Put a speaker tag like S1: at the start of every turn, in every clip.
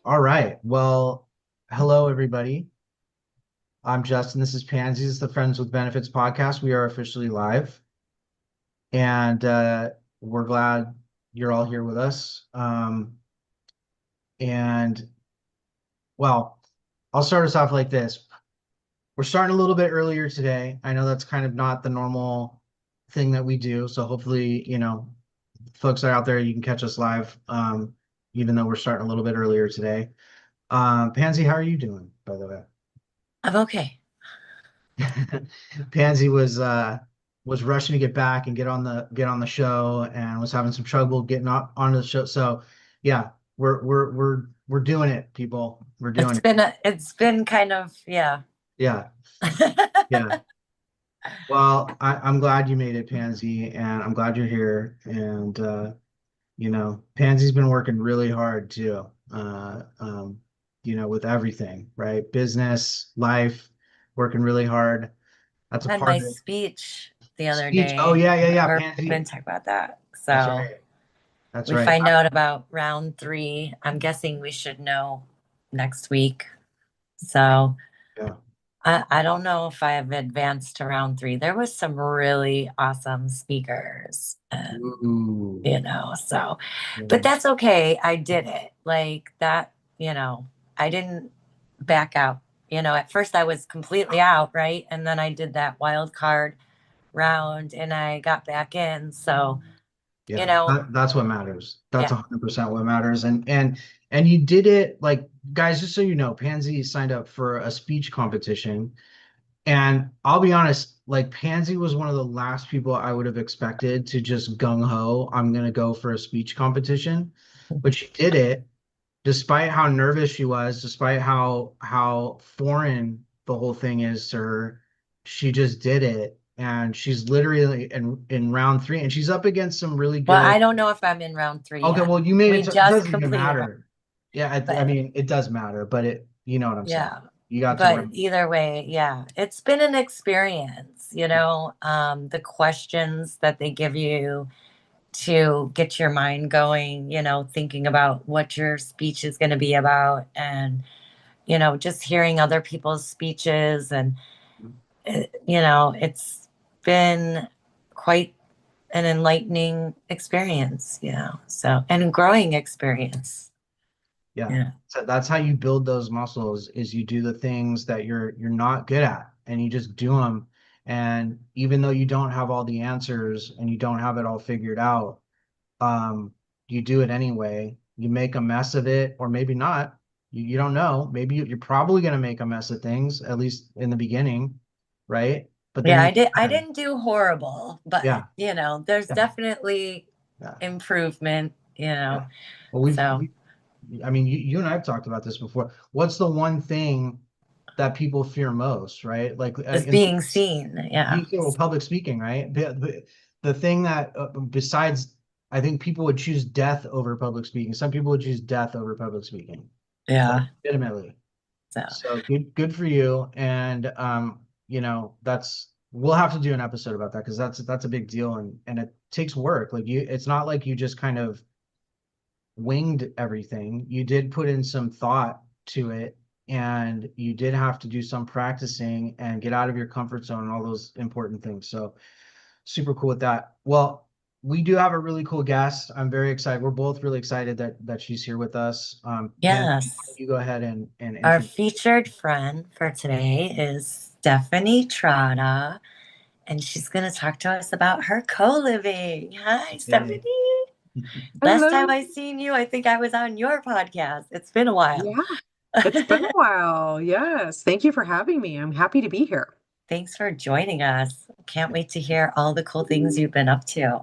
S1: All right. Well, hello, everybody. I'm Justin. This is Pansy. This is the Friends with Benefits podcast. We are officially live, and we're glad you're all here with us. And well, I'll start us off like this. We're starting a little bit earlier today. I know that's kind of not the normal thing that we do. So hopefully, folks are out there, you can catch us live, even though we're starting a little bit earlier today. Pansy, how are you doing, by the way?
S2: I'm okay.
S1: Pansy was rushing to get back and get on the show and was having some trouble getting onto the show. So yeah, we're doing it, people. We're doing
S2: It's
S1: it.
S2: been it's been kind of yeah.
S1: Yeah, yeah. Well, I'm glad you made it, Pansy, and I'm glad you're here. And Pansy's been working really hard too. With everything, right? Business, life, working really hard. That's a
S2: Had
S1: part
S2: my
S1: of it.
S2: speech the other
S1: Speech. Oh
S2: day.
S1: yeah, yeah, yeah.
S2: We're
S1: Pansy.
S2: going to talk about that.
S1: That's
S2: So
S1: right. That's
S2: we
S1: right.
S2: find out about round three. I'm guessing we should know next week. So
S1: Yeah.
S2: I don't know if I have advanced to round three. There was some really awesome speakers and
S1: Ooh.
S2: so but
S1: Yeah.
S2: that's okay. I did it. Like that, I didn't back out. At first I was completely out, right? And then I did that wild card round and I got back in. So, you
S1: Yeah.
S2: know,
S1: That's what matters. That's
S2: yeah.
S1: 100% what matters. And you did it, like, guys, just so you know, Pansy signed up for a speech competition. And I'll be honest, like, Pansy was one of the last people I would have expected to just gung ho, I'm gonna go for a speech competition. But she did it despite how nervous she was, despite how foreign the whole thing is to her. She just did it, and she's literally in round three, and she's up against some really
S2: Well,
S1: good.
S2: I don't know if I'm in round three
S1: Okay,
S2: yet.
S1: well, you made it
S2: We
S1: to, it
S2: just
S1: doesn't even
S2: completed round,
S1: matter. Yeah, I
S2: but
S1: mean, it does matter, but you know what I'm saying.
S2: yeah.
S1: You got to
S2: But
S1: round.
S2: either way, yeah, it's been an experience, the questions that they give you to get your mind going, thinking about what your speech is going to be about and, just hearing other people's speeches. And, it's been quite an enlightening experience, so, and a growing experience.
S1: Yeah.
S2: Yeah.
S1: So that's how you build those muscles is you do the things that you're not good at and you just do them. And even though you don't have all the answers and you don't have it all figured out, um, you do it anyway. You make a mess of it, or maybe not. You don't know. Maybe you're probably going to make a mess of things, at least in the beginning, right? But then
S2: Yeah,
S1: you,
S2: I didn't do horrible, but
S1: yeah,
S2: there's
S1: yeah,
S2: definitely
S1: yeah,
S2: improvement,
S1: yeah. Well,
S2: so
S1: I mean, you and I've talked about this before. What's the one thing that people fear most, right? Like
S2: it's
S1: in
S2: being seen. Yeah.
S1: you know, public speaking, right? The thing that besides, I think people would choose death over public speaking. Some people would choose death over public speaking, like
S2: Yeah.
S1: legitimately.
S2: So
S1: So good for you. And that's we'll have to do an episode about that because that's a big deal and it takes work. Like it's not like you just kind of winged everything. You did put in some thought to it, and you did have to do some practicing and get out of your comfort zone and all those important things. So super cool with that. Well, we do have a really cool guest. I'm very excited. We're both really excited that she's here with us. Pan,
S2: yes,
S1: you go ahead and
S2: our
S1: introduce.
S2: featured friend for today is Stephanie Trotta, and she's going to talk to us about her co-living. Hi, Stephanie.
S1: Yay.
S2: Last time
S3: Hello.
S2: I seen you, I think I was on your podcast. It's been a while.
S3: Yeah, it's been a while. Yes. Thank you for having me. I'm happy to be here.
S2: Thanks for joining us. Can't wait to hear all the cool things you've been up to.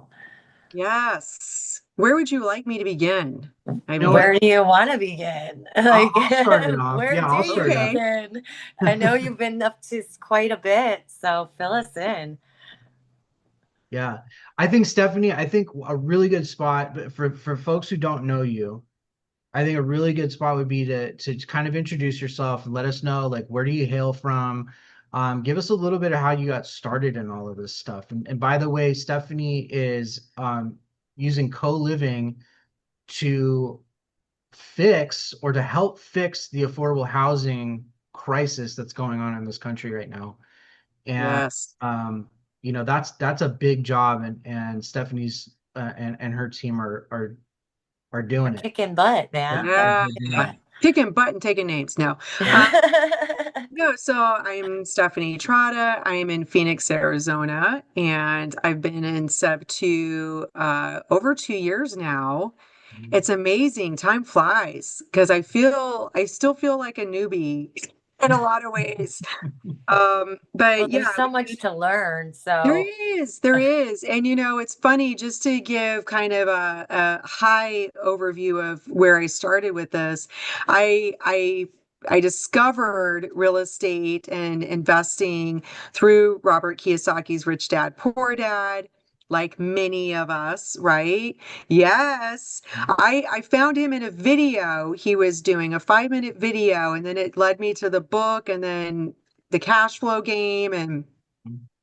S3: Yes. Where would you like me to begin? I
S1: You know what?
S2: Where
S3: mean,
S2: do you want to begin?
S1: I'll,
S2: Like,
S1: I'll start it off.
S2: where
S1: Yeah,
S2: do
S1: I'll
S2: you
S1: start it off.
S3: okay.
S2: begin? I know you've been up to quite a bit, so fill us in.
S1: Yeah. I think Stephanie, I think a really good spot but for folks who don't know you, I think a really good spot would be to kind of introduce yourself and let us know, like, where do you hail from? Give us a little bit of how you got started in all of this stuff. And by the way, Stephanie is using co-living to fix or to help fix the affordable housing crisis that's going on in this country right now. And
S3: Yes.
S1: that's a big job, and Stephanie's and her team are
S2: We're
S1: doing it.
S2: kicking butt,
S1: Yeah,
S2: man. They're
S3: Yeah.
S2: kicking
S1: yeah.
S3: Kicking butt and taking names. No. Uh, no, so I'm Stephanie Trotta. I am in Phoenix, Arizona, and I've been in Subto over 2 years now. It's amazing. Time flies because I still feel like a newbie in a lot of ways.
S2: Well,
S3: But
S2: there's
S3: yeah,
S2: so much to learn.
S3: there
S2: So,
S3: is, there is. And it's funny just to give kind of a high overview of where I started with this. I I I discovered real estate and investing through Robert Kiyosaki's Rich Dad Poor Dad, like many of us, right? Yes. I found him in a video he was doing, a 5-minute video, and then it led me to the book and then the cash flow game and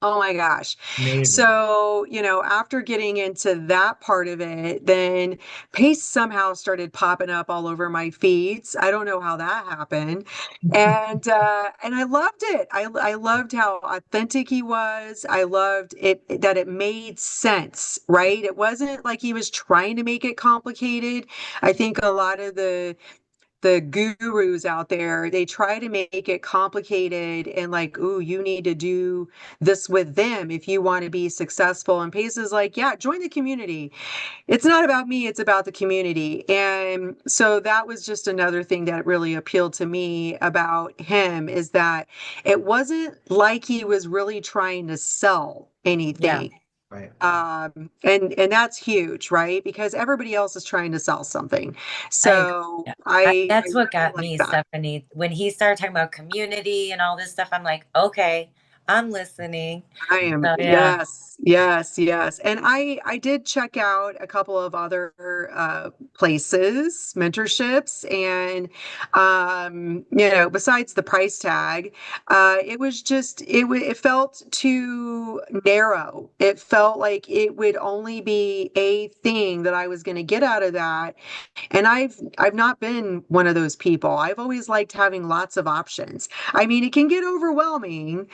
S3: oh my gosh.
S1: Amazing.
S3: So, after getting into that part of it, then Pace somehow started popping up all over my feeds. I don't know how that happened. And I loved it. I loved how authentic he was. I loved it that it made sense, right? It wasn't like he was trying to make it complicated. I think a lot of the gurus out there, they try to make it complicated and like, ooh, you need to do this with them if you want to be successful. And Pace is like, yeah, join the community. It's not about me, it's about the community. And so that was just another thing that really appealed to me about him is that it wasn't like he was really trying to sell
S2: yeah,
S3: anything.
S1: Right.
S3: And that's huge, right? Because everybody else is trying to sell something.
S2: I agree.
S3: So
S2: Yeah.
S3: I
S2: That's what
S3: really
S2: got
S3: like
S2: me,
S3: that.
S2: Stephanie. When he started talking about community and all this stuff, I'm like, okay, I'm listening.
S3: I am,
S2: So, yeah.
S3: yes, yes, yes. And I did check out a couple of other places, mentorships, and besides the price tag, it was just it felt too narrow. It felt like it would only be a thing that I was going to get out of that. And I've not been one of those people. I've always liked having lots of options. I mean, it can get overwhelming,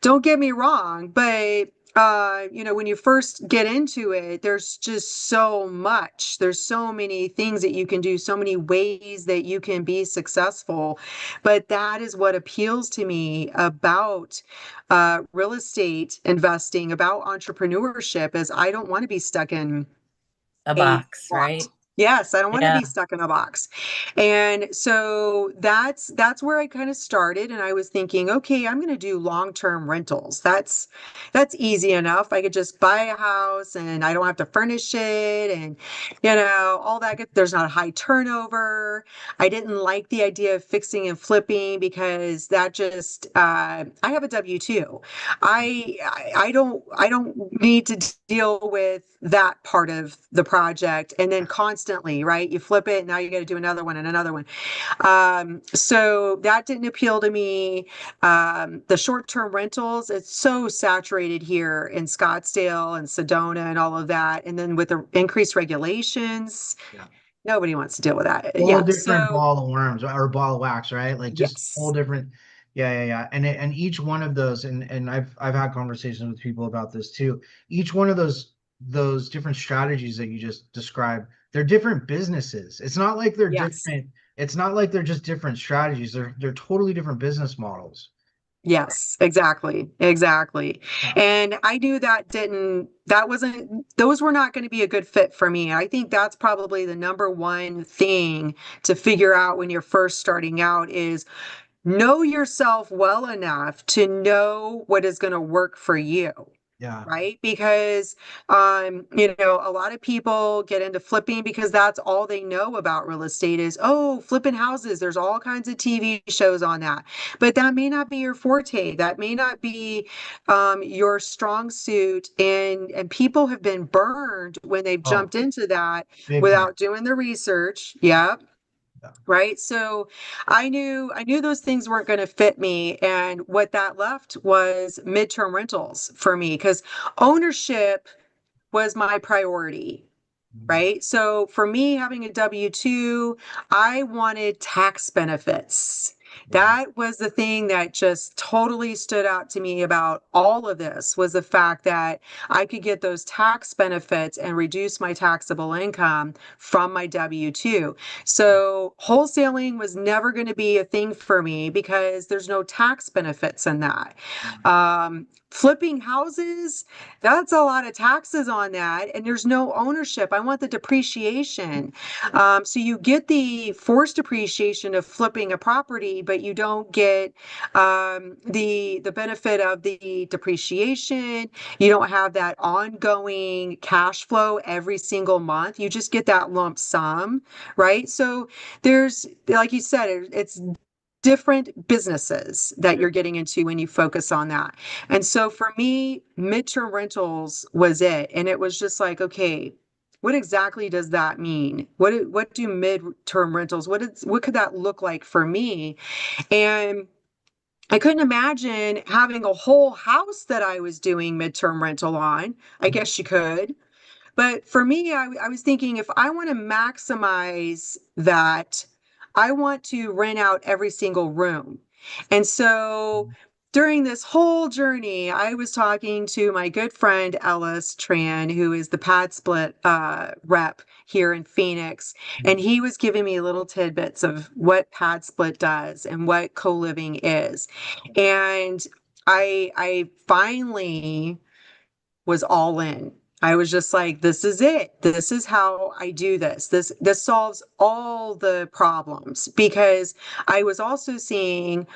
S3: don't get me wrong, but when you first get into it, there's just so much. There's so many things that you can do, so many ways that you can be successful. But that is what appeals to me about real estate investing, about entrepreneurship, is I don't want to be stuck in
S2: A
S3: a
S2: box,
S3: box.
S2: right?
S3: Yes, I don't want to
S2: Yeah.
S3: be stuck in a box. And so that's where I kind of started, and I was thinking, okay, I'm going to do long-term rentals. That's easy enough. I could just buy a house and I don't have to furnish it and all that good. There's not a high turnover. I didn't like the idea of fixing and flipping because that just I have a W-2. I don't need to deal with that part of the project and then constantly, right? You flip it, now you got to do another one and another one. So that didn't appeal to me. The short-term rentals, it's so saturated here in Scottsdale and Sedona and all of that. And then with the increased regulations,
S1: Yeah.
S3: nobody wants to deal with that.
S1: Whole
S3: Yeah.
S1: different
S3: So
S1: ball of worms or ball of wax, right? Like just whole
S3: yes.
S1: different. Yeah, yeah, yeah. And each one of those, and I've had conversations with people about this too. Each one of those different strategies that you just described, they're different businesses. It's not like they're
S3: Yes.
S1: different. It's not like they're just different strategies. They're totally different business models.
S3: Yes, exactly. Exactly.
S1: Yeah.
S3: And I knew those were not going to be a good fit for me. I think that's probably the number one thing to figure out when you're first starting out is know yourself well enough to know what is going to work for you.
S1: Yeah.
S3: Right? Because a lot of people get into flipping because that's all they know about real estate is, oh, flipping houses. There's all kinds of TV shows on that. But that may not be your forte. That may not be your strong suit. And people have been burned when they've
S1: Oh,
S3: jumped into that
S1: big time.
S3: without doing the research. Yeah.
S1: Yeah.
S3: Right. So I knew those things weren't going to fit me. And what that left was midterm rentals for me because ownership was my priority. right? So for me, having a W-2, I wanted tax benefits. That was the thing that just totally stood out to me about all of this, was the fact that I could get those tax benefits and reduce my taxable income from my W-2. So wholesaling was never going to be a thing for me because there's no tax benefits in that. Flipping houses, that's a lot of taxes on that, and there's no ownership. I want the depreciation. So you get the forced depreciation of flipping a property, but you don't get the benefit of the depreciation. You don't have that ongoing cash flow every single month. You just get that lump sum, right? So there's, like you said, it's different businesses that you're getting into when you focus on that. And so for me, midterm rentals was it. And it was just like, okay, what exactly does that mean? What do midterm rentals, what could that look like for me? And I couldn't imagine having a whole house that I was doing midterm rental on. I guess you could. But for me, I was thinking, if I want to maximize that, I want to rent out every single room. And so during this whole journey, I was talking to my good friend Ellis Tran, who is the pad split rep here in Phoenix. And he was giving me little tidbits of what pad split does and what co-living is. And I finally was all in. I was just like, this is it. This is how I do this. This solves all the problems, because I was also seeing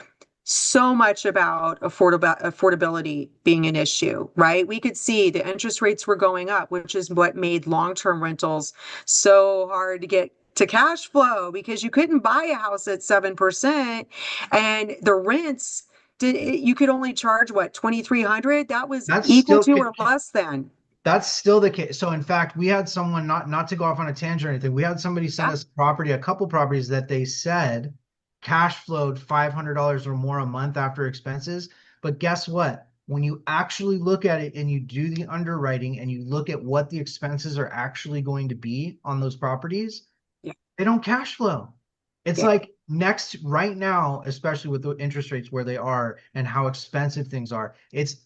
S3: so much about affordability being an issue, right? We could see the interest rates were going up, which is what made long-term rentals so hard to get to cash flow, because you couldn't buy a house at 7%, and the rents you could only charge what, 2,300? That was
S1: That's
S3: equal
S1: still
S3: to or less than.
S1: That's still the case. So in fact, we had someone, not to go off on a tangent or anything. We had somebody send
S3: Yeah.
S1: us a couple properties that they said cash flowed $500 or more a month after expenses. But guess what? When you actually look at it and you do the underwriting and you look at what the expenses are actually going to be on those properties,
S3: Yeah.
S1: they don't cash flow. It's
S3: Yeah.
S1: like next right now, especially with the interest rates where they are and how expensive things are, it's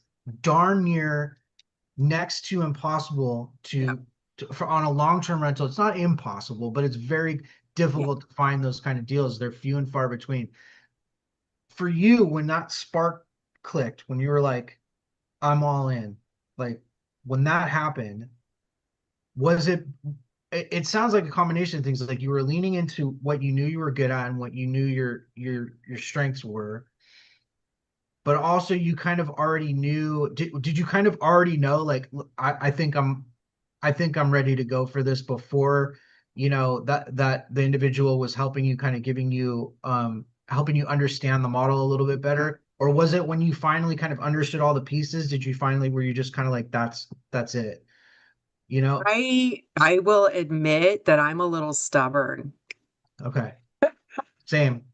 S1: darn near next to impossible for on a long-term rental. It's not impossible, but it's very difficult to find those kind of deals. They're few and far between. For you, when that spark clicked, when you were like, I'm all in, like when that happened, was it sounds like a combination of things. Like you were leaning into what you knew you were good at and what you knew your strengths were, but also you kind of already knew. Did you kind of already know, like, I think I'm ready to go for this before, that the individual was helping you, kind of giving you helping you understand the model a little bit better? Or was it when you finally kind of understood all the pieces, were you just kind of like, that's it, you know?
S3: I will admit that I'm a little stubborn.
S1: Okay. Same.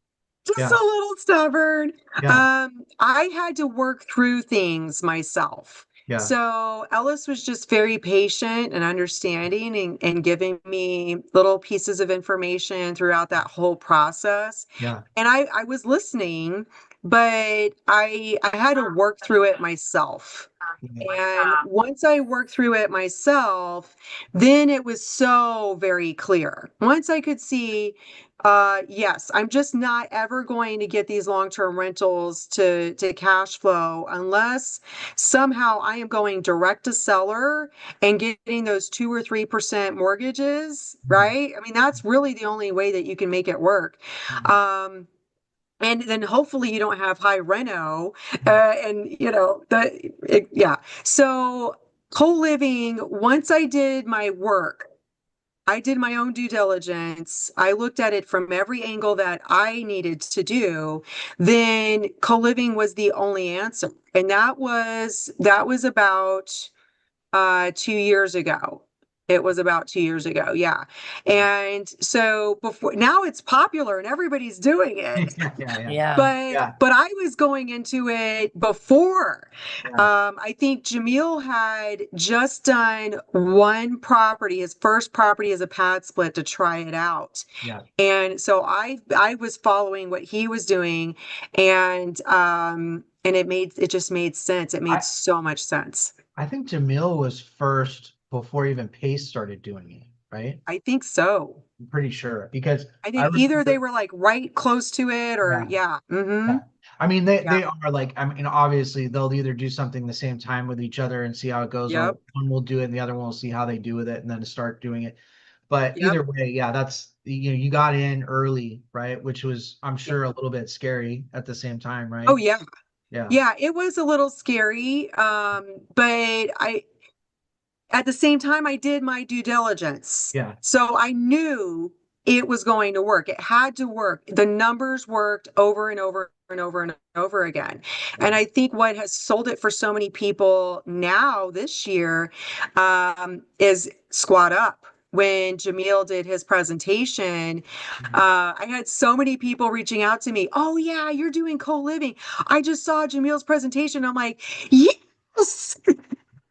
S3: Just a
S1: Yeah.
S3: little stubborn.
S1: Yeah.
S3: I had to work through things myself.
S1: Yeah.
S3: So Ellis was just very patient and understanding, and giving me little pieces of information throughout that whole process.
S1: Yeah.
S3: And I was listening, but I had to work through it myself. And once I worked through it myself, then it was so very clear. Once I could see, yes, I'm just not ever going to get these long-term rentals to cash flow unless somehow I am going direct to seller and getting those 2 or 3% mortgages, right? I mean, that's really the only way that you can make it work. And then hopefully you don't have high reno, and yeah. So co-living, once I did my work, I did my own due diligence. I looked at it from every angle that I needed to do. Then co-living was the only answer. And that was about 2 years ago. It was about 2 years ago. Yeah. And so before, now it's popular and everybody's doing it.
S2: Yeah.
S3: But I was going into it before.
S1: Yeah.
S3: I think Jamil had just done one property, his first property as a pad split to try it out.
S1: Yeah.
S3: And so I was following what he was doing, and it just made sense. It made so much sense.
S1: I think Jamil was first before even Pace started doing it, right?
S3: I think so.
S1: I'm pretty sure because
S3: I
S1: I
S3: think either they
S1: remember,
S3: were like right close to it or
S1: yeah,
S3: yeah. Mm-hmm.
S1: yeah. I mean, they
S3: Yeah.
S1: they are like, I mean, obviously they'll either do something the same time with each other and see how it goes, or
S3: Yep.
S1: one will do it and the other one will see how they do with it and then start doing it. But
S3: Yep.
S1: either way, yeah, that's, you got in early, right? Which was, I'm
S3: Yeah.
S1: sure, a little bit scary at the same time,
S3: Oh
S1: right?
S3: yeah.
S1: Yeah.
S3: Yeah, it was a little scary. But I at the same time, I did my due diligence.
S1: Yeah.
S3: So I knew it was going to work. It had to work. The numbers worked over and over and over and over again. And I think what has sold it for so many people now this year is Squat Up. When Jamil did his presentation, I had so many people reaching out to me. Oh, yeah, you're doing co-living. I just saw Jamil's presentation. I'm like, yes.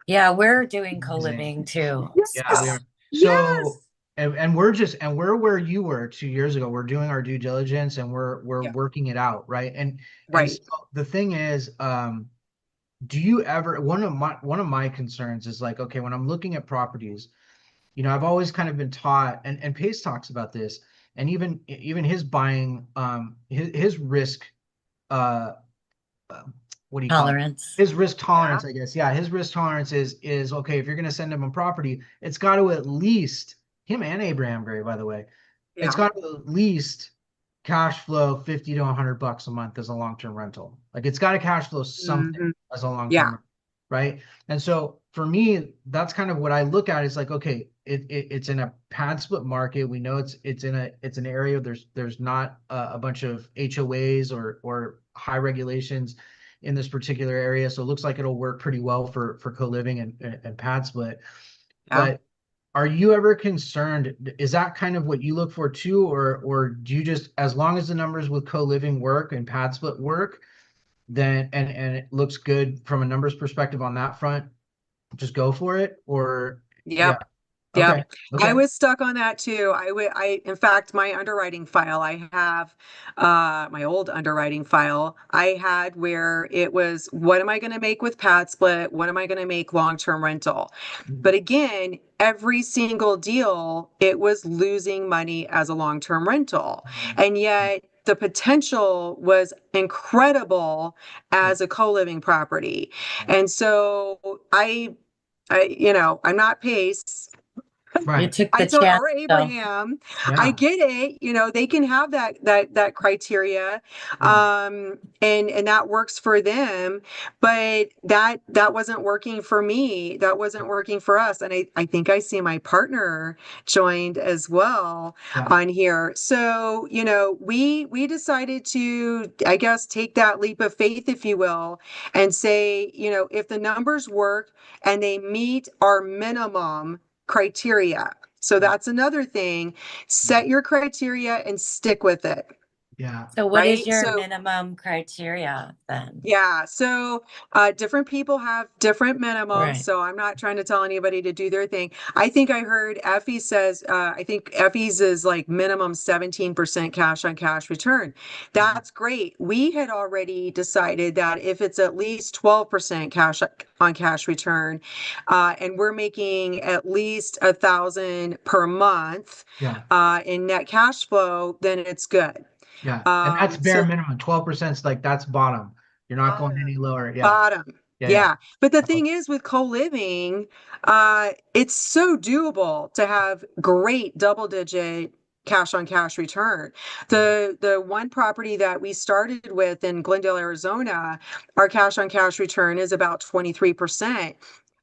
S2: Yeah, we're doing
S1: Amazing.
S2: co-living too.
S1: Yeah, we
S2: So
S1: are.
S3: Yes.
S1: So, and we're where you were 2 years ago. We're doing our due diligence and we're
S3: Yeah.
S1: working it out, right? And
S3: Right.
S1: so the thing is, do you ever, one of my concerns is like, okay, when I'm looking at properties, I've always kind of been taught, and Pace talks about this, and even his buying, his risk, uh, what do you call it?
S2: tolerance.
S1: His risk
S3: Yeah.
S1: tolerance, I guess. Yeah, his risk tolerance is okay. If you're going to send him a property, it's got to at least, him and Abraham Gray, by the way, it's
S3: Yeah.
S1: got to at least cash flow 50 to $100 a month as a long-term rental. Like it's got to cash flow something
S3: Mhm.
S1: as a
S3: Yeah.
S1: long-term, right? And so for me, that's kind of what I look at. Is like, okay, it's in a pad split market. We know it's an area. There's not a bunch of HOAs or high regulations in this particular area. So it looks like it'll work pretty well for co-living and pad split.
S3: Yeah.
S1: But are you ever concerned? Is that kind of what you look for too, or do you just, as long as the numbers with co-living work and pad split work, then and it looks good from a numbers perspective on that front, just go for it? Or yeah,
S3: Yep.
S1: okay,
S3: Yep. I
S1: okay,
S3: was stuck on that too. In fact, my underwriting file, I have, my old underwriting file I had where it was, what am I going to make with pad split? What am I going to make long-term rental? But again, every single deal, it was losing money as a long-term rental. And yet the potential was incredible
S1: yeah,
S3: as a co-living property. And so I'm not Pace.
S2: You
S1: right,
S2: took
S3: I
S2: the
S3: told
S2: chance
S3: or
S2: though.
S3: Abraham, I
S1: yeah,
S3: get it, they can have that criteria,
S1: yeah,
S3: and that works for them, but that wasn't working for me. That wasn't working for us. And I think I see my partner joined as well
S1: yeah,
S3: on here. So, we decided to, I guess, take that leap of faith, if you will, and say, if the numbers work and they meet our minimum criteria. So that's another thing. Set your criteria and stick with it,
S1: yeah,
S2: So what is
S3: right?
S2: your
S3: So
S2: minimum criteria then?
S3: yeah, so different people have different minimums.
S2: Right.
S3: So I'm not trying to tell anybody to do their thing. I think I heard Effie says, I think Effie's is like minimum 17% cash on cash return. That's great. We had already decided that if it's at least 12% cash on cash return, and we're making at least 1,000 per month
S1: yeah,
S3: in net cash flow, then it's good.
S1: yeah. And that's bare
S3: So
S1: minimum. 12% is like, that's bottom. You're not going any lower. Yeah,
S3: bottom.
S1: yeah, yeah.
S3: Yeah. But the thing is with co-living, it's so doable to have great double digit cash on cash return. The one property that we started with in Glendale, Arizona, our cash on cash return is about 23%.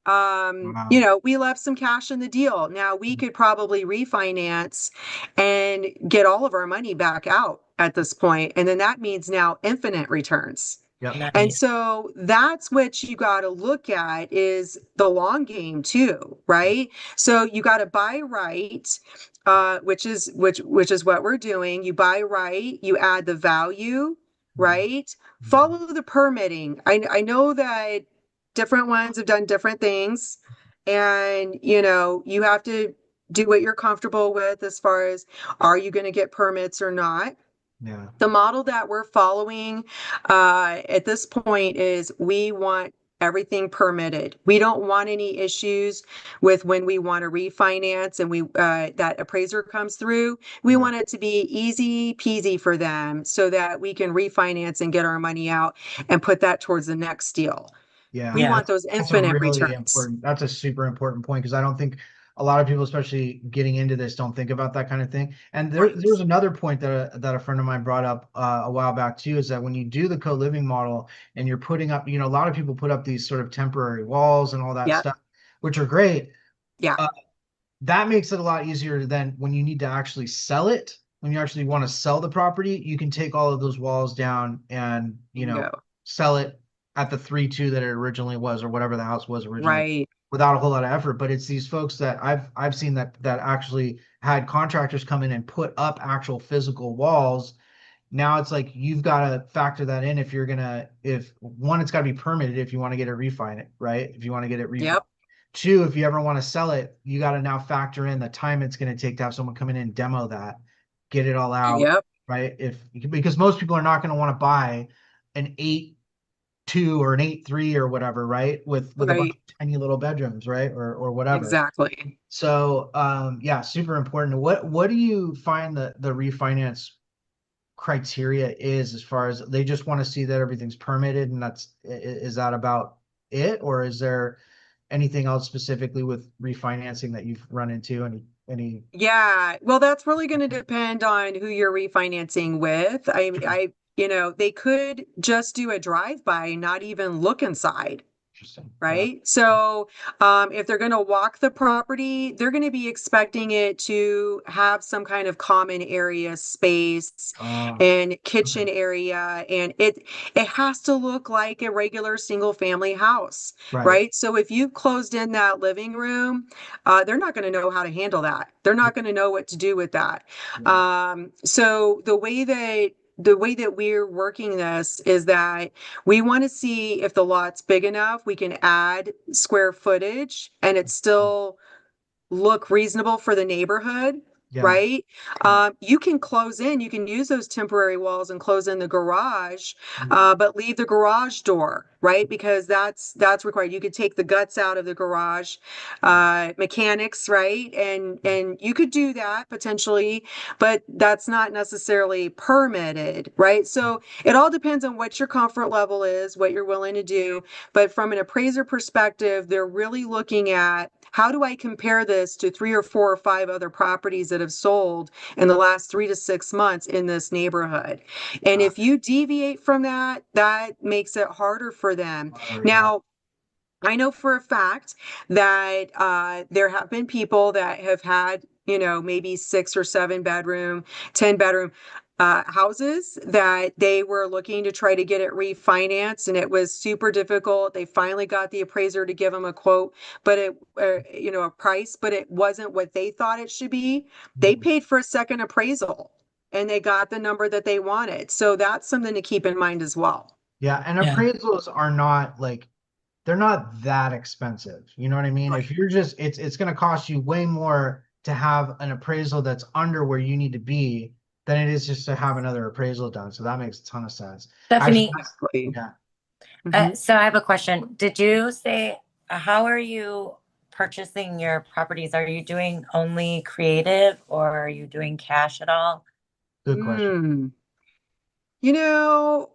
S1: Wow.
S3: We left some cash in the deal. Now we could probably refinance and get all of our money back out at this point, and then that means now infinite returns.
S1: Yep.
S3: And
S2: Nice.
S3: so that's what you got to look at is the long game too, right? So you got to buy right, which is what we're doing. You buy right, you add the value, right? Follow the permitting. I know that different ones have done different things, and you have to do what you're comfortable with as far as are you going to get permits or not.
S1: Yeah.
S3: The model that we're following at this point is we want everything permitted. We don't want any issues with when we want to refinance and that appraiser comes through. We
S1: Yeah.
S3: want it to be easy peasy for them so that we can refinance and get our money out and put that towards the next deal.
S1: Yeah.
S3: We
S2: Yeah.
S3: want those
S1: That's a
S3: infinite
S1: really
S3: returns.
S1: important, that's a super important point, because I don't think a lot of people, especially getting into this, don't think about that kind of thing. And
S3: Right.
S1: there's another point that a friend of mine brought up a while back too, is that when you do the co-living model and you're putting up, a lot of people put up these sort of temporary walls and all that
S3: Yep.
S1: stuff, which are great.
S3: Yeah.
S1: That makes it a lot easier than when you need to actually sell it. When you actually want to sell the property, you can take all of those walls down and,
S3: Bingo.
S1: sell it at the 3.2 that it originally was, or whatever the house was originally,
S3: Right.
S1: without a whole lot of effort. But it's these folks that I've seen that actually had contractors come in and put up actual physical walls. Now it's like you've got to factor that in if you're gonna, if one, it's got to be permitted if you want to get it refined, right? If you want to get it refined.
S3: Yep.
S1: Two, if you ever want to sell it, you got to now factor in the time it's going to take to have someone come in and demo that, get it all out,
S3: Yep.
S1: right? Because most people are not going to want to buy an 8.2 or an 8.3 or whatever, right? With a bunch
S3: Right.
S1: of tiny little bedrooms, right? Or whatever.
S3: Exactly.
S1: So yeah, super important. What do you find the refinance criteria is, as far as they just want to see that everything's permitted, and is that about it, or is there anything else specifically with refinancing that you've run into? Any
S3: Yeah, well, that's really going to depend on who you're refinancing with. They could just do a drive-by, not even look inside.
S1: interesting? Yeah.
S3: Right. So, if they're going to walk the property, they're going to be expecting it to have some kind of common area space and kitchen area. And it has to look like a regular single family house.
S1: Right.
S3: Right. So if you've closed in that living room, they're not going to know how to handle that. They're not going to know what to do with that. So the way that we're working this is that we want to see if the lot's big enough, we can add square footage and it still look reasonable for the neighborhood,
S1: Yeah.
S3: right? You can you can use those temporary walls and close in the garage, but leave the garage door, right? Because that's required. You could take the guts out of the garage, mechanics, right? And you could do that potentially, but that's not necessarily permitted, right? So it all depends on what your comfort level is, what you're willing to do. But from an appraiser perspective, they're really looking at how do I compare this to 3 or 4 or 5 other properties that have sold in the last 3 to 6 months in this neighborhood? And if you deviate from that, that makes it harder for them. Now, I know for a fact that there have been people that have had, maybe 6 or 7 bedroom, 10 bedroom houses that they were looking to try to get it refinanced, and it was super difficult. They finally got the appraiser to give them a quote, but a price, but it wasn't what they thought it should be. They paid for a second appraisal and they got the number that they wanted. So that's something to keep in mind as well.
S1: Yeah, and appraisals are not like, they're not that expensive. You know what I mean?
S3: Right.
S1: If you're just, it's going to cost you way more to have an appraisal that's under where you need to be than it is just to have another appraisal done. So that makes a ton of sense.
S2: Stephanie,
S3: Exactly.
S1: Yeah.
S2: so I have a question. Did you say, how are you purchasing your properties? Are you doing only creative or are you doing cash at all?
S1: Good question.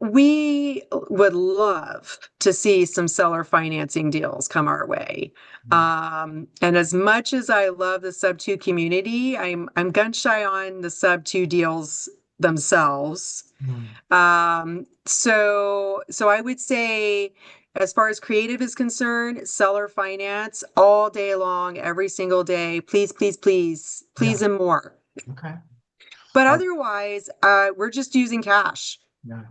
S3: We would love to see some seller financing deals come our way. And as much as I love the Subto community, I'm gun shy on the Subto deals themselves. So I would say, as far as creative is concerned, seller finance all day long, every single day. Please, please, please, please, and more.
S1: Okay.
S3: But otherwise, we're just using cash.
S1: Yeah.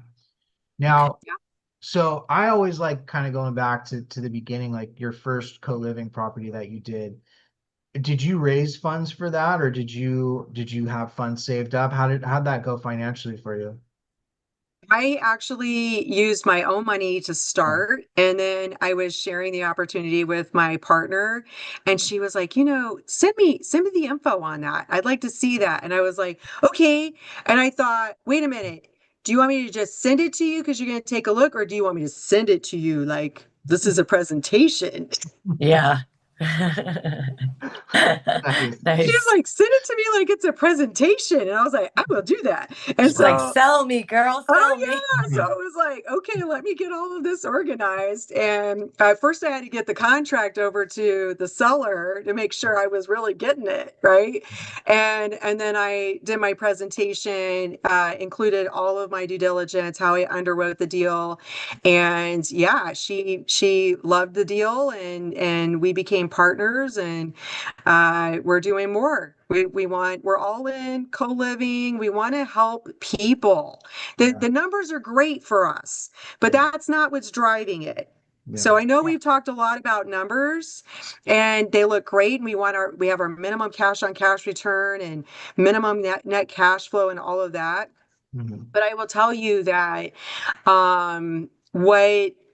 S1: Now,
S3: Yeah.
S1: So I always like kind of going back to the beginning, like your first co-living property that you did. Did you raise funds for that, or did you have funds saved up? How'd that go financially for you?
S3: I actually used my own money to
S1: Oh,
S3: start, and then I was sharing the opportunity with my partner, and she was like, send me the info on that. I'd like to see that. And I was like, okay. And I thought, wait a minute. Do you want me to just send it to you because you're going to take a look, or do you want me to send it to you like this is a presentation?
S2: Yeah.
S3: She's
S2: Nice.
S3: like, send it to me like it's a presentation. And I was like, I will do that. And
S2: She's like,
S3: so
S2: sell me, girl,
S3: oh
S2: sell me.
S3: yeah. So it was like, okay, let me get all of this organized. And first I had to get the contract over to the seller to make sure I was really getting it, right? And then I did my presentation, included all of my due diligence, how I underwrote the deal. And yeah, she loved the deal and we became partners and we're doing more. We're all in co-living. We want to help people. The
S1: yeah,
S3: the numbers are great for us, but
S1: yeah,
S3: that's not what's driving it.
S1: yeah,
S3: So I know
S2: Yeah.
S3: we've talked a lot about numbers and they look great and we have our minimum cash on cash return and minimum net cash flow and all of that.
S1: mhm,
S3: But I will tell you that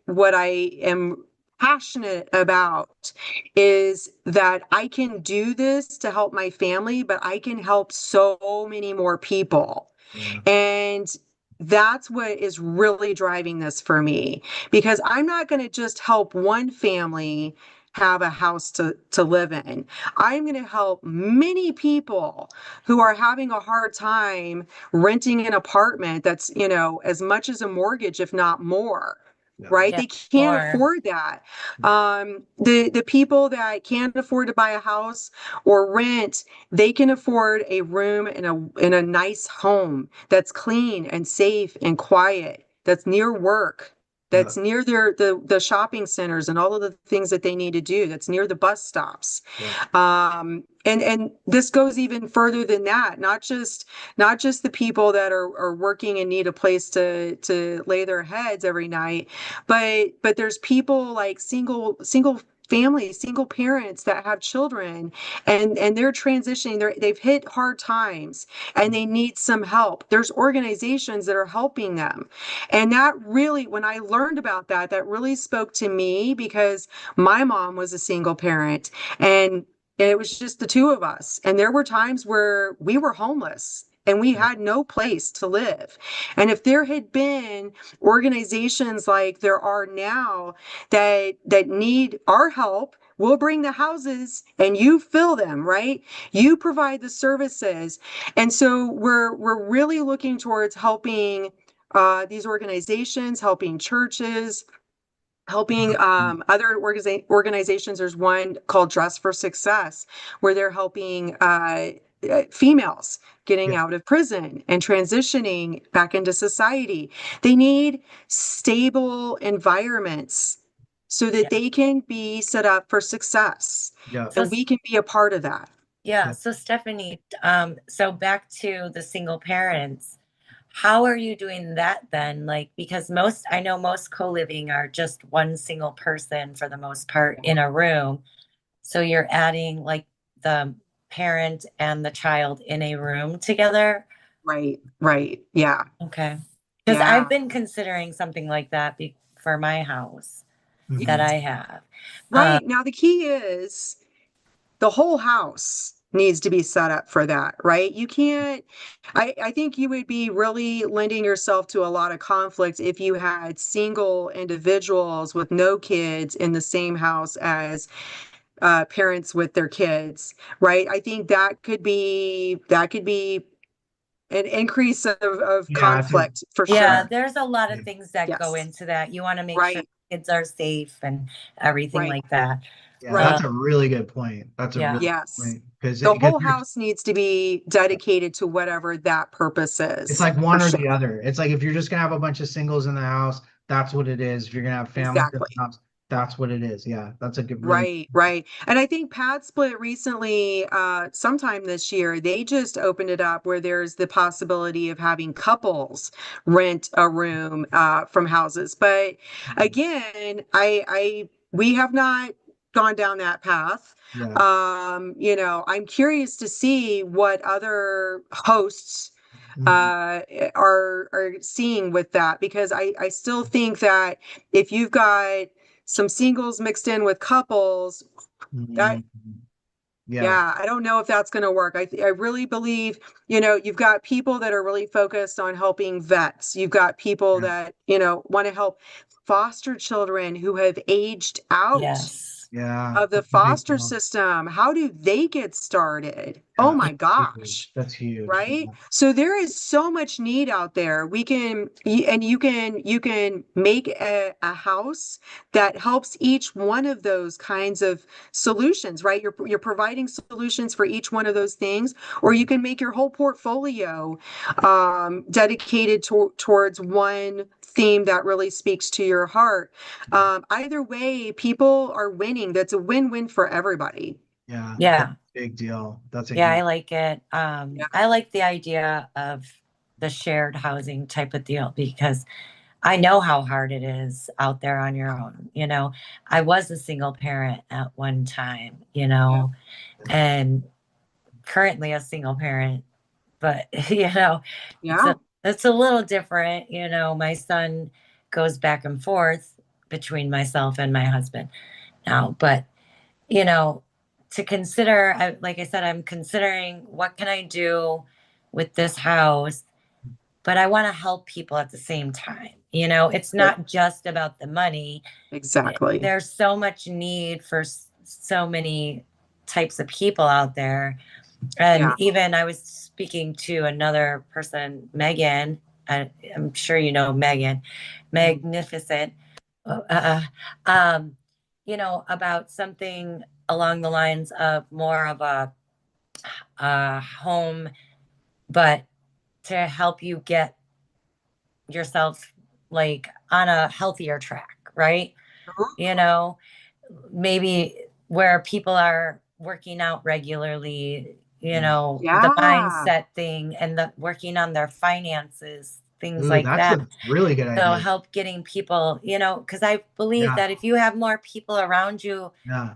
S3: what I am passionate about is that I can do this to help my family, but I can help so many more people.
S1: yeah,
S3: And that's what is really driving this for me because I'm not going to just help one family have a house to live in. I'm going to help many people who are having a hard time renting an apartment that's, as much as a mortgage, if not more.
S1: yeah,
S3: Right?
S2: Yeah.
S3: They can't
S2: Or
S3: afford that. The people that can't afford to buy a house or rent, they can afford a room in a nice home that's clean and safe and quiet, that's near work,
S1: yeah,
S3: that's near the shopping centers and all of the things that they need to do, that's near the bus stops.
S1: yeah,
S3: And this goes even further than that, not just the people that are working and need a place to lay their heads every night, but there's people like single families, single parents that have children and they're transitioning, they've hit hard times and they need some help. There's organizations that are helping them. And that really, when I learned about that, that really spoke to me because my mom was a single parent and it was just the two of us. And there were times where we were homeless and we
S1: yeah,
S3: had no place to live. And if there had been organizations like there are now that need our help, we'll bring the houses and you fill them, right? You provide the services. And so we're really looking towards helping these organizations, helping churches, helping other organizations. There's one called Dress for Success, where they're helping females getting
S1: yeah,
S3: out of prison and transitioning back into society. They need stable environments so that
S2: yeah.
S3: they can be set up for success.
S1: yeah,
S2: So
S3: And we can be a part of that.
S2: yeah,
S1: yeah.
S2: so Stephanie, so back to the single parents, how are you doing that then? Like, because I know most co-living are just one single person for the most part in a room. So you're adding like the parent and the child in a room together.
S3: Right, right. Yeah,
S2: Okay. Because I've
S3: yeah.
S2: been considering something like that for my house that
S1: Mhm.
S2: I have. Um,
S3: Right. Now, the key is the whole house needs to be set up for that, right? You can't, I think you would be really lending yourself to a lot of conflict if you had single individuals with no kids in the same house as parents with their kids, right? I think that could be an increase of
S1: Yeah,
S3: conflict for
S2: yeah,
S3: sure.
S2: there's a lot
S1: yeah,
S2: of things that go
S3: Yes.
S2: into that. You want to make sure
S3: Right,
S2: kids are safe and everything
S3: right,
S2: like that.
S1: yeah.
S3: right.
S1: That's a really good point. That's a
S2: Yeah.
S1: really good
S3: Yes.
S1: point because
S3: The
S1: because
S3: whole house needs to be dedicated to whatever that purpose
S1: it's
S3: is,
S1: like
S3: for
S1: one or the
S3: sure.
S1: other. It's like if you're just gonna have a bunch of singles in the house, that's what it is. If you're gonna have families in
S3: Exactly.
S1: the house, That's what it is. Yeah, that's a good, really.
S3: Right, right. And I think Pad Split recently, sometime this year, they just opened it up where there's the possibility of having couples rent a room from houses. But again, we have not gone down that path.
S1: Yeah.
S3: I'm curious to see what other hosts
S1: Mhm.
S3: are seeing with that, because I still think that if you've got some singles mixed in with couples, that,
S1: Mhm. Yeah.
S3: yeah, I don't know if that's going to work. I really believe, you've got people that are really focused on helping vets. You've got people
S1: Yeah.
S3: that, want to help foster children who have aged out
S2: Yes.
S1: Yeah.
S3: of the
S1: That's a big
S3: foster
S1: deal.
S3: system. How do they get started? Oh
S1: Yeah.
S3: my
S1: That's huge.
S3: gosh.
S1: That's huge.
S3: Right? So there is so much need out there. You can make a house that helps each one of those kinds of solutions, right? You're providing solutions for each one of those things, or you can make your whole portfolio dedicated towards one theme that really speaks to your heart. Either way, people are winning. That's a win-win for everybody.
S1: Yeah. That's
S2: Yeah.
S1: a big deal. That's a
S2: Yeah,
S1: huge.
S2: I like it.
S3: Yeah.
S2: I like the idea of the shared housing type of deal because I know how hard it is out there on your own. I was a single parent at one time, and currently a single parent, but it's
S3: Yeah.
S2: a little different. My son goes back and forth between myself and my husband now, but you know, to consider, like I said, I'm considering what can I do with this house, but I want to help people at the same time. It's
S3: Yep.
S2: not just about the money.
S3: Exactly.
S2: There's so much need for so many types of people out there. And
S3: Yeah.
S2: even I was speaking to another person, Megan. I'm sure you know Megan,
S3: Mhm.
S2: magnificent. Uh, uh, um, about something along the lines of more of a home, but to help you get yourself like on a healthier track, right? You know, maybe where people are working out regularly, the
S3: Yeah.
S2: mindset thing and the working on their finances, things
S1: Ooh,
S2: like
S1: that's
S2: that.
S1: a really good
S2: So
S1: idea.
S2: help getting people, because I believe
S1: Yeah.
S2: that if you have more people around you,
S1: Yeah.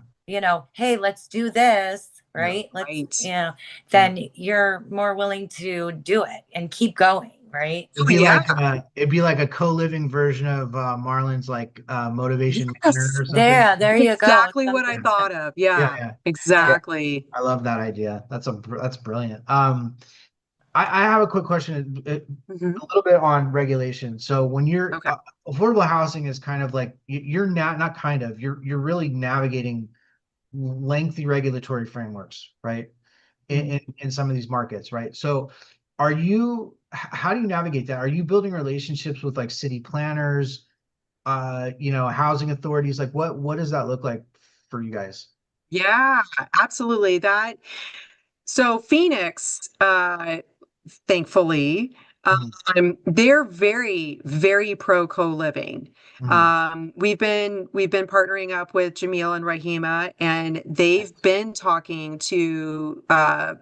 S2: hey, let's do this,
S1: Yeah.
S2: right?
S3: Right.
S1: Yeah.
S2: Then you're more willing to do it and keep going, right?
S3: Oh, yeah.
S1: It'd be like a co-living version of Marlon's like motivation manor
S3: Yes.
S1: or something.
S2: There you go.
S3: Exactly what I
S2: Something
S1: Yeah.
S2: like that.
S3: thought of.
S1: Yeah.
S3: Yeah.
S1: Yeah. Yeah.
S3: Exactly.
S1: I love that idea. That's brilliant. I have a quick question,
S3: Mhm.
S1: a little bit on regulation. So when you're
S3: Okay.
S1: affordable housing is kind of like you're not kind of you're really navigating lengthy regulatory frameworks, right? In some of these markets, right? So how do you navigate that? Are you building relationships with like city planners, housing authorities? Like what does that look like for you guys?
S3: Yeah, absolutely. So Phoenix, thankfully,
S1: Mhm.
S3: they're very, very pro co-living.
S1: Mhm.
S3: We've been partnering up with Jamil and Rahima, and they've been talking to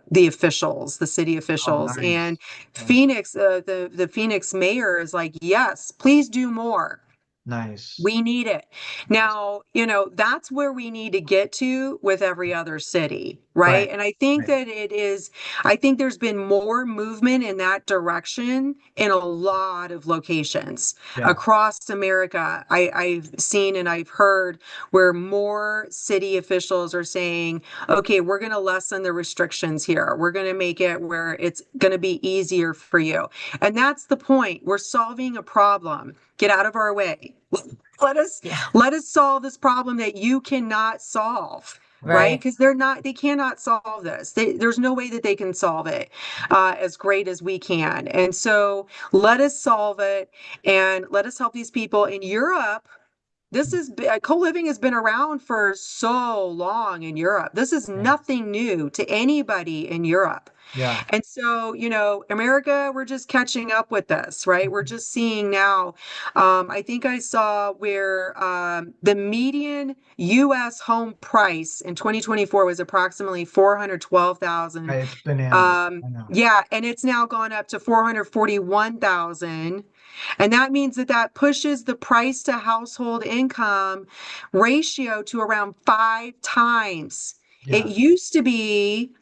S3: the officials, the city
S1: Oh,
S3: officials, and
S1: nice. Nice.
S3: Phoenix, the Phoenix mayor is like, yes, please do more.
S1: Nice.
S3: We need it.
S1: Nice.
S3: Now, that's where we need to get to with every other city, right?
S1: Right.
S3: And I think
S1: Right.
S3: that I think there's been more movement in that direction in a lot of locations
S1: Yeah.
S3: across America. I've seen and I've heard where more city officials are saying, okay, we're going to lessen the restrictions here. We're going to make it where it's going to be easier for you. And that's the point. We're solving a problem. Get out of our way. Let us
S2: Yeah.
S3: let us solve this problem that you cannot solve, right?
S2: Right.
S3: Because they cannot solve this. There's no way that they can solve it as great as we can. And so let us solve it and let us help these people in Europe. This is co-living has been around for so long in Europe. This is
S1: Yeah.
S3: nothing new to anybody in Europe.
S1: Yeah.
S3: And so, America, we're just catching up with this, right? We're just seeing now. I think I saw where the median US home price in 2024 was approximately 412,000.
S1: It's bananas. I know.
S3: Yeah, and it's now gone up to 441,000. And that means that pushes the price to household income ratio to around 5 times. It
S1: Yeah.
S3: used to be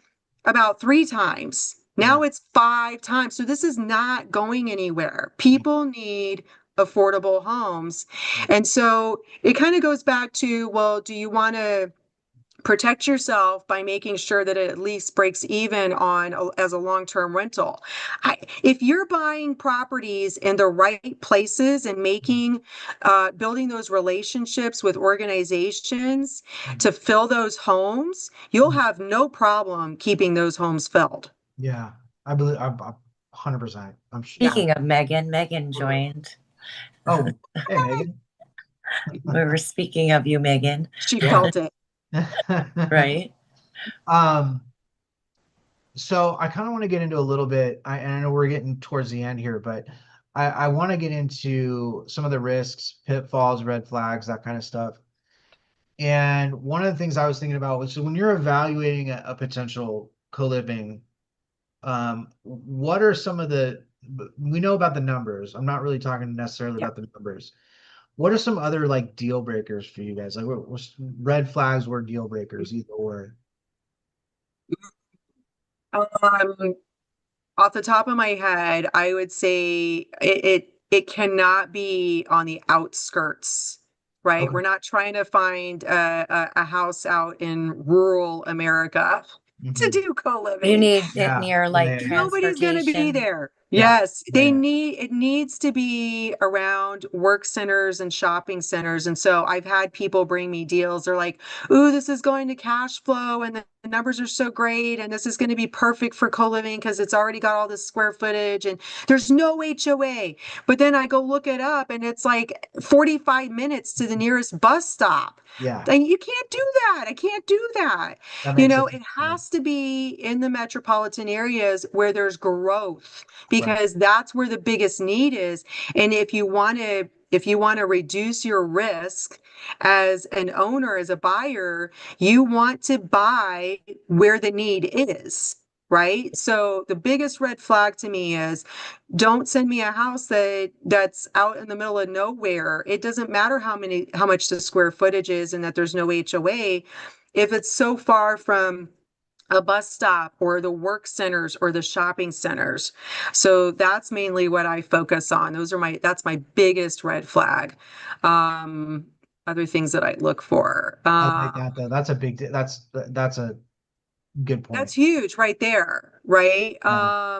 S3: about 3 times.
S1: Yeah.
S3: Now it's 5 times. So this is not going anywhere. People need affordable homes. And so it kind of goes back to, well, do you want to protect yourself by making sure that it at least breaks even as a long-term rental? If you're buying properties in the right places and building those relationships with organizations to fill those homes, you'll have no problem keeping those homes filled.
S1: Yeah. I believe I'm 100%. I'm sure.
S2: Speaking of Megan joined.
S1: Oh, hey, Megan.
S2: We were speaking of you, Megan.
S3: She
S1: Yeah.
S3: felt it.
S2: Right.
S1: So I kind of want to get into a little bit, and I know we're getting towards the end here, but I want to get into some of the risks, pitfalls, red flags, that kind of stuff. And one of the things I was thinking about was, so when you're evaluating a potential co-living, what are some of we know about the numbers. I'm not really talking necessarily
S3: Yeah.
S1: about the numbers. What are some other like deal breakers for you guys? Like what red flags or deal breakers, either or?
S3: Um, Off the top of my head, I would say it cannot be on the outskirts, right?
S1: Okay.
S3: We're not trying to find a house out in rural America to
S1: Mhm.
S3: do
S2: You
S3: co-living.
S2: need it
S1: Yeah.
S2: near like
S1: Yeah.
S3: Nobody's going to be
S2: transportation.
S3: there.
S1: Yeah.
S3: Yes,
S1: Yeah.
S3: it needs to be around work centers and shopping centers. And so I've had people bring me deals. They're like, "Ooh, this is going to cash flow and the numbers are so great and this is going to be perfect for co-living because it's already got all this square footage and there's no HOA." But then I go look it up and it's like 45 minutes to the nearest bus stop.
S1: Yeah.
S3: And you can't do that. I can't do that.
S1: That makes sense.
S3: It has to be in the metropolitan areas where there's growth,
S1: Right.
S3: because that's where the biggest need is. And if you want to reduce your risk as an owner, as a buyer, you want to buy where the need is. Right. So the biggest red flag to me is, don't send me a house that's out in the middle of nowhere. It doesn't matter how much the square footage is and that there's no HOA. If it's so far from a bus stop or the work centers or the shopping centers. So that's mainly what I focus on. That's my biggest red flag. Other things that I look for.
S1: I like that though. That's a that's a good
S3: That's
S1: point.
S3: huge right there, right?
S1: Yeah.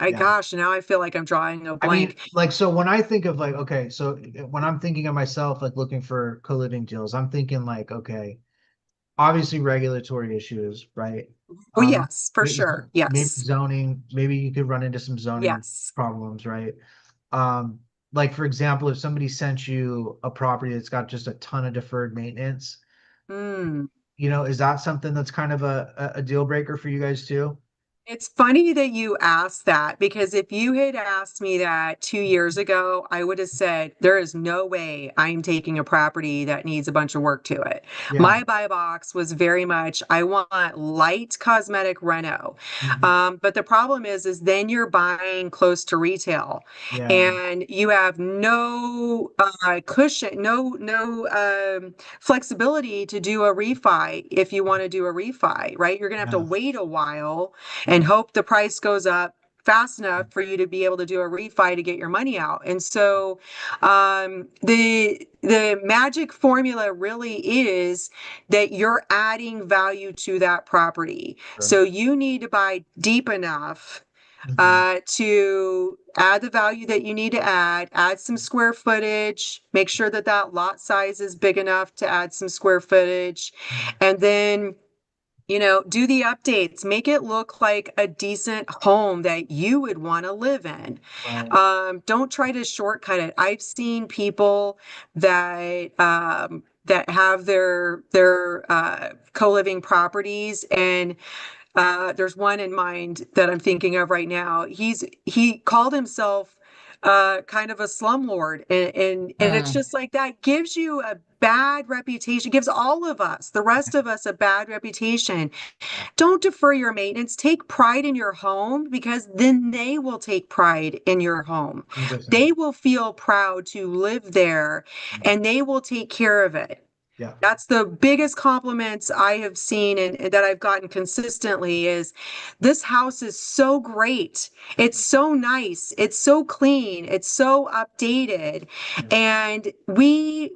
S1: Yeah.
S3: Gosh, now I feel like I'm drawing a
S1: I mean,
S3: blank.
S1: like, so when I think of like, okay, so when I'm thinking of myself, like looking for co-living deals, I'm thinking like, okay, obviously regulatory issues, right?
S3: Oh, yes, for
S1: Maybe,
S3: sure.
S1: maybe
S3: Yes.
S1: zoning, maybe you could run into some zoning
S3: Yes.
S1: problems, right? Um, like for example, if somebody sent you a property that's got just a ton of deferred maintenance,
S3: Mm.
S1: is that something that's kind of a deal breaker for you guys too?
S3: It's funny that you asked that, because if you had asked me that 2 years ago, I would have said, there is no way I'm taking a property that needs a bunch of work to it.
S1: Yeah.
S3: My buy box was very much, I want light cosmetic reno.
S1: Mhm.
S3: But the problem is then you're buying close to retail
S1: Yeah.
S3: and you have no cushion, no flexibility to do a refi. If you want to do a refi, right? You're going to have to
S1: Yeah.
S3: wait a while and hope the price goes up fast enough for you to be able to do a refi to get your money out. And so the magic formula really is that you're adding value to that property.
S1: Sure.
S3: So you need to buy deep enough
S1: Mhm.
S3: to add the value that you need to add some square footage, make sure that lot size is big enough to add some square footage,
S1: Mhm.
S3: and then Do the updates, make it look like a decent home that you would want to live in.
S1: Right.
S3: Don't try to shortcut it. I've seen people that have their co-living properties, and there's one in mind that I'm thinking of right now. He called himself kind of a slumlord, and it's
S2: Mm.
S3: just like that gives you a bad reputation, gives all of us, the rest of us, a bad reputation.
S1: Yeah.
S3: Don't defer your maintenance. Take pride in your home, because then they will take pride in your home.
S1: 100%.
S3: They will feel proud to live there, and they will take care of it.
S1: Yeah.
S3: That's the biggest compliments I have seen and that I've gotten consistently is, this house is so great. It's so nice. It's so clean. It's so updated.
S1: Yeah.
S3: And we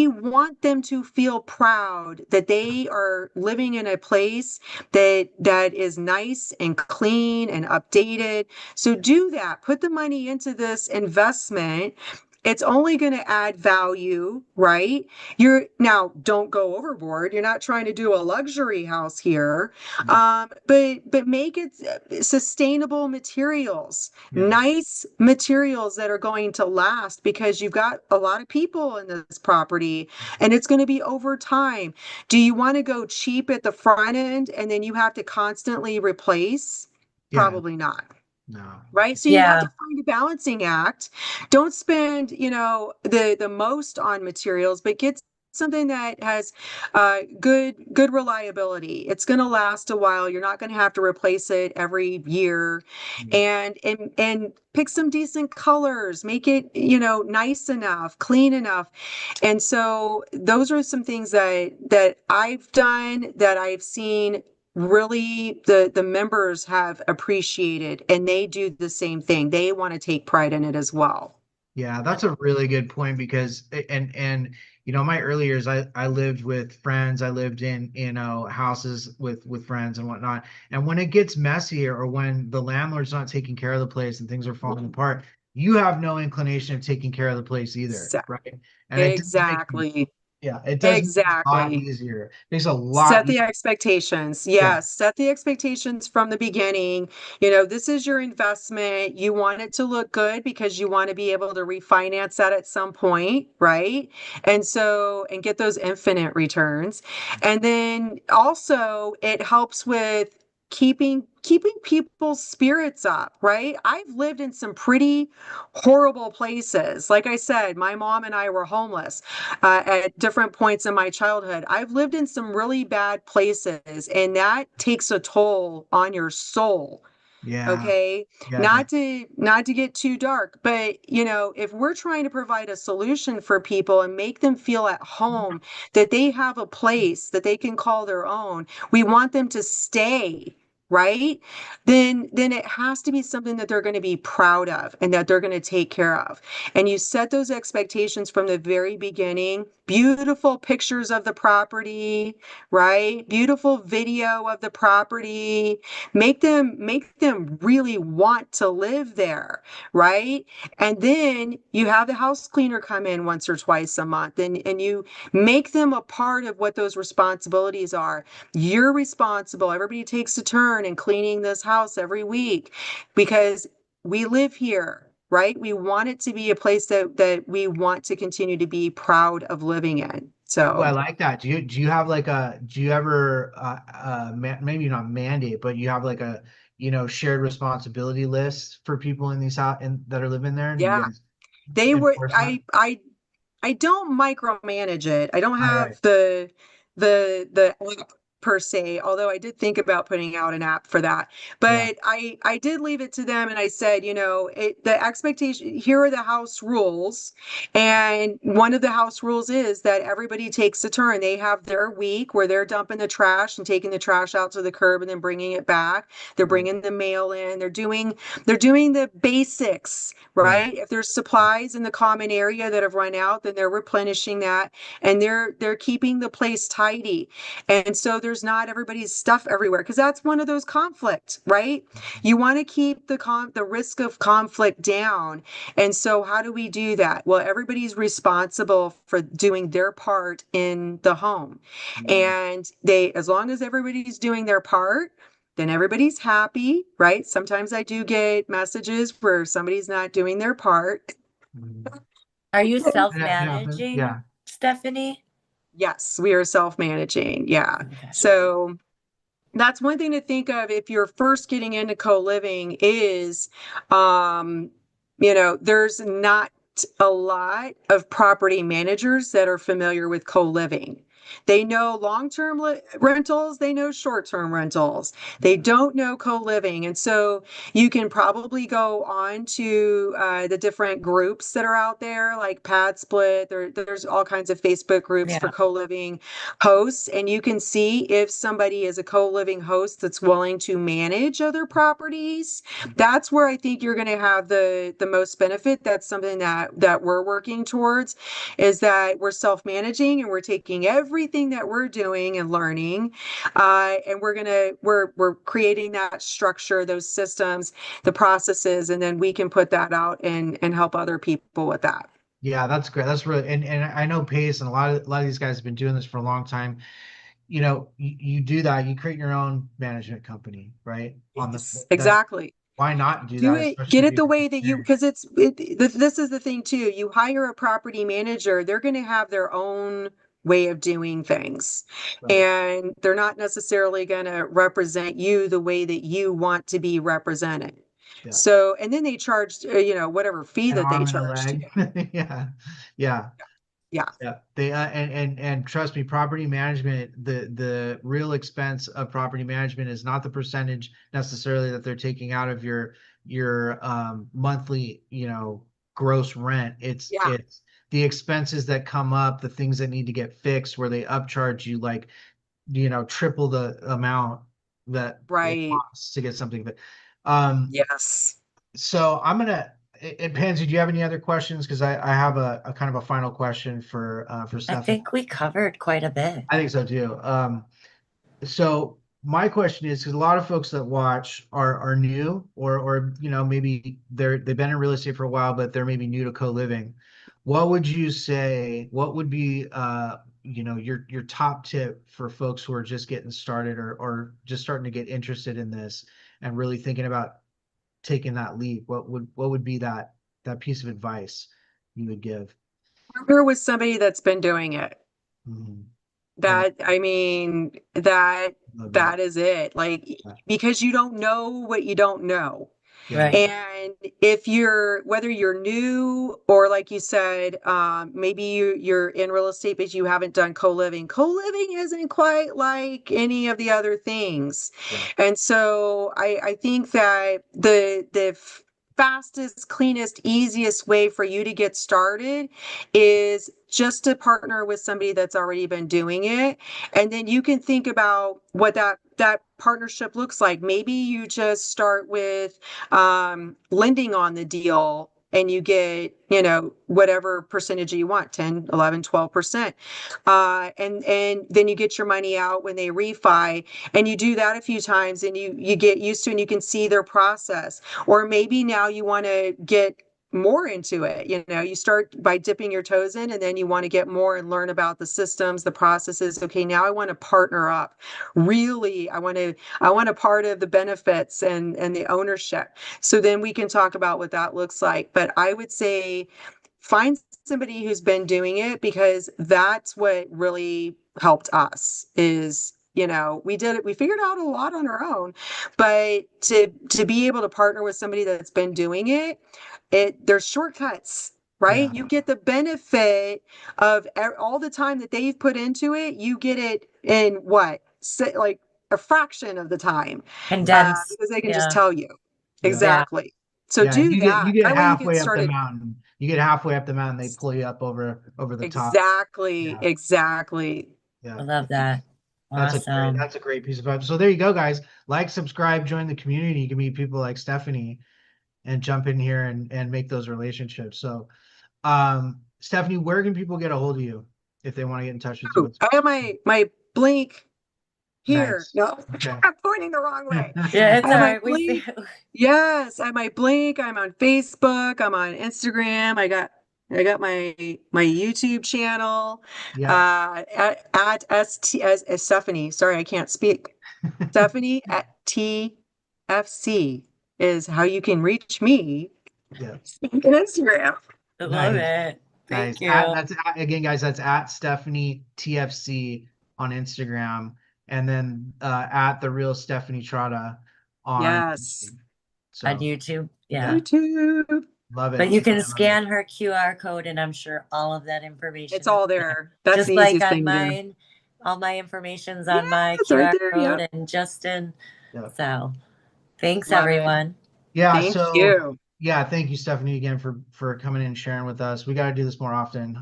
S3: want them to feel proud that they are living in a place that is nice and clean and updated. So do that. Put the money into this investment. It's only going to add value, right? Don't go overboard. You're not trying to do a luxury house here. But make it sustainable materials,
S1: Yeah.
S3: nice materials that are going to last, because you've got a lot of people in this property and it's going to be over time. Do you want to go cheap at the front end and then you have to constantly replace?
S1: Yeah.
S3: Probably not.
S1: No.
S3: Right. So you have
S2: Yeah.
S3: to find a balancing act. Don't spend, the most on materials, but get something that has good reliability. It's going to last a while. You're not going to have to replace it every year.
S1: Mm.
S3: And pick some decent colors, make it, nice enough, clean enough. And so those are some things that I've done, that I've seen really the members have appreciated, and they do the same thing. They want to take pride in it as well.
S1: Yeah, that's a really good point because my early years I lived with friends. I lived in, houses with friends and whatnot. And when it gets messy or when the landlord's not taking care of the place and things are falling apart, you have no inclination of taking care of the place either,
S3: Exa-
S1: right? And it does make
S3: Exactly.
S1: it does make it a lot
S3: Exactly.
S1: easier. It makes it a lot
S3: Set
S1: easier.
S3: the expectations.
S1: Yeah.
S3: Yes, set the expectations from the beginning. This is your investment. You want it to look good because you want to be able to refinance that at some point, right? And get those infinite returns. And then also it helps with keeping people's spirits up, right? I've lived in some pretty horrible places. Like I said, my mom and I were homeless at different points in my childhood. I've lived in some really bad places, and that takes a toll on your soul.
S1: Yeah.
S3: Okay.
S1: Yeah.
S3: Not to get too dark, but if we're trying to provide a solution for people and make them feel at home, that they have a place that they can call their own, we want them to stay, right? Then it has to be something that they're going to be proud of and that they're going to take care of. And you set those expectations from the very beginning. Beautiful pictures of the property, right? Beautiful video of the property. Make them really want to live there, right? And then you have the house cleaner come in once or twice a month, and you make them a part of what those responsibilities are. You're responsible. Everybody takes a turn in cleaning this house every week, because we live here, right? We want it to be a place that we want to continue to be proud of living in.
S1: Oh, I
S3: So
S1: like that. Do you have like do you ever maybe not mandate, but you have like a shared responsibility list for people in these out and that are living there? Do you
S3: yeah,
S1: guys
S3: they were
S1: enforce that?
S3: I don't micromanage it. I don't
S1: Right, right.
S3: have the app per se, although I did think about putting out an app for that.
S1: Yeah.
S3: But I did leave it to them, and I said, the expectation, here are the house rules. And one of the house rules is that everybody takes a turn. They have their week where they're dumping the trash and taking the trash out to the curb and then bringing it back. They're
S1: Right.
S3: bringing the mail in. They're doing the basics,
S1: Yeah.
S3: right? If there's supplies in the common area that have run out, then they're replenishing that, and they're keeping the place tidy. And so there's not everybody's stuff everywhere, because that's one of those conflicts, right? You want to keep the risk of conflict down. And so how do we do that? Well, everybody's responsible for doing their part in the home. And as long as everybody's doing their part, then everybody's happy, right? Sometimes I do get messages where somebody's not doing their part.
S2: Are you
S1: That happens.
S2: self-managing,
S1: Yeah.
S2: Stephanie?
S3: Yes, we are self-managing. Yeah.
S2: Okay.
S3: So that's one thing to think of if you're first getting into co-living is, there's not a lot of property managers that are familiar with co-living. They know long-term rentals, they know short-term rentals. They don't know co-living. And so you can probably go on to the different groups that are out there, like Pad Split. There's all kinds of Facebook groups for
S2: Yeah.
S3: co-living hosts, and you can see if somebody is a co-living host that's willing to manage other properties. That's where I think you're going to have the most benefit. That's something that we're working towards, is that we're self-managing and we're taking everything that we're doing and learning, and we're creating that structure, those systems, the processes, and then we can put that out and help other people with that.
S1: Yeah, that's great. That's really, and I know Pace and a lot of these guys have been doing this for a long time. You do that, you create your own management company, right?
S3: Yes,
S1: That
S3: exactly.
S1: why not do
S3: Do
S1: that,
S3: it,
S1: especially
S3: get
S1: if
S3: it
S1: you
S3: the
S1: have
S3: way that you,
S1: experience.
S3: because this is the thing too. You hire a property manager, they're going to have their own way of doing things.
S1: Right.
S3: And they're not necessarily going to represent you the way that you want to be represented.
S1: Yeah.
S3: So, and then they charge, whatever fee
S1: An
S3: that they
S1: arm and a
S3: charge too.
S1: leg. Yeah. Yeah.
S3: Yeah.
S1: Yeah. They and trust me, property management, the real expense of property management is not the percentage necessarily that they're taking out of your monthly, gross rent. It's
S3: Yeah.
S1: the expenses that come up, the things that need to get fixed, where they upcharge you like, triple the amount that it
S3: Right.
S1: costs to get something. But
S3: Yes.
S1: so I'm gonna. Pansy, do you have any other questions? Because I have a kind of a final question for
S2: I
S1: Stephanie.
S2: think we covered quite a bit.
S1: I think so too. So my question is, because a lot of folks that watch are new, or maybe they've been in real estate for a while, but they're maybe new to co-living. What would you say? What would be your top tip for folks who are just getting started, or just starting to get interested in this and really thinking about taking that leap? What would be that piece of advice you would give?
S3: Partner with somebody that's been doing it.
S1: Mhm.
S3: I mean,
S1: Love that.
S3: that is it. Like, because you don't know what you don't know.
S1: Yeah.
S2: Right.
S3: And if whether you're new or like you said, maybe you're in real estate, but you haven't done co-living. Co-living isn't quite like any of the other things.
S1: Yeah.
S3: And so I think that the fastest, cleanest, easiest way for you to get started is just to partner with somebody that's already been doing it. And then you can think about what that partnership looks like. Maybe you just start with lending on the deal and you get, whatever percentage you want, 10, 11, 12%. And then you get your money out when they refi, and you do that a few times and you get used to, and you can see their process. Or maybe now you want to get more into it. You start by dipping your toes in, and then you want to get more and learn about the systems, the processes. Okay, now I want to partner up. Really, I want a part of the benefits and the ownership. So then we can talk about what that looks like. But I would say find somebody who's been doing it, because that's what really helped us is, we did it, we figured out a lot on our own, but to be able to partner with somebody that's been doing it, there's shortcuts, right?
S1: Yeah.
S3: You get the benefit of all the time that they've put into it. You get it in like a fraction of the time,
S2: Condensed.
S3: because they can just
S2: Yeah.
S3: tell you.
S1: Yeah.
S2: Yeah.
S3: Exactly. So
S1: Yeah.
S3: do
S1: You
S3: that.
S1: get
S3: That way you get
S1: halfway up the
S3: started.
S1: mountain. You get halfway up the mountain, they pull you up over the top.
S3: Exactly.
S1: Yeah.
S3: Exactly.
S1: Yeah.
S2: I love that. Awesome.
S1: That's a great piece of advice. So there you go, guys. Like, subscribe, join the community. You can meet people like Stephanie and jump in here and make those relationships. So Stephanie, where can people get a hold of you if they want to get in touch with you?
S3: Ooh, I have my blink here.
S1: Nice.
S3: No,
S1: Okay.
S3: I'm pointing the wrong way.
S2: Yeah, it's
S3: I
S2: all
S3: have my
S2: right. We see.
S3: Blink. Yes, I have my Blink. I'm on Facebook. I'm on Instagram. I got my YouTube channel.
S1: Yeah.
S3: At st as Stephanie. Sorry, I can't speak. Stephanie at TFC is how you can reach me
S1: Yeah.
S3: on Instagram.
S2: I love
S1: Nice.
S2: it.
S1: Nice.
S2: Thank you.
S1: Again, guys, that's at Stephanie TFC on Instagram, and then at the real Stephanie Trotta on
S3: Yes.
S1: YouTube.
S2: On
S1: So
S2: YouTube.
S1: yeah,
S2: Yeah.
S3: YouTube.
S1: love
S2: But
S1: it.
S2: you
S1: Love
S2: can
S1: it, love it.
S2: scan her QR code, and I'm sure all of that
S3: It's
S2: information is
S3: all
S2: there.
S3: there. That's
S2: Just
S3: the
S2: like
S3: easiest
S2: on
S3: thing to do.
S2: mine, all my information's
S3: Yeah,
S2: on my
S3: it's right
S2: QR
S3: there.
S2: code,
S3: Yep.
S2: and Justin.
S1: Yeah.
S2: So thanks,
S3: Love it.
S2: everyone.
S1: Yeah.
S3: Thank
S1: So
S3: you.
S1: yeah, thank you, Stephanie, again for coming in and sharing with us. We got to do this more often.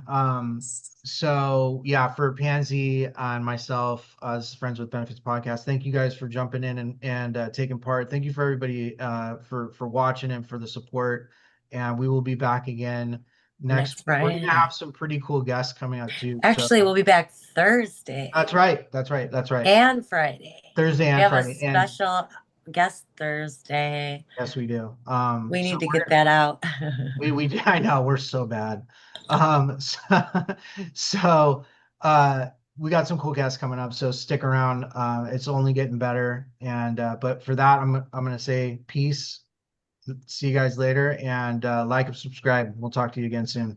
S1: So yeah, for Pansy and myself, as Friends with Benefits podcast, thank you guys for jumping in and taking part. Thank you for everybody for watching and for the support. And we will be back again next
S2: Next
S1: week. We're gonna
S2: Friday.
S1: have some pretty cool guests coming up too. So
S2: Actually, we'll be back Thursday
S1: that's right. That's right. That's right.
S2: and Friday.
S1: Thursday
S2: We
S1: and
S2: have a
S1: Friday. And
S2: special guest Thursday.
S1: yes, we do.
S2: We
S1: So
S2: need to
S1: we're
S2: get that out.
S1: we I know we're so bad. So we got some cool guests coming up, so stick around. It's only getting better. And but for that, I'm gonna say peace. See you guys later, and like and subscribe. We'll talk to you again soon.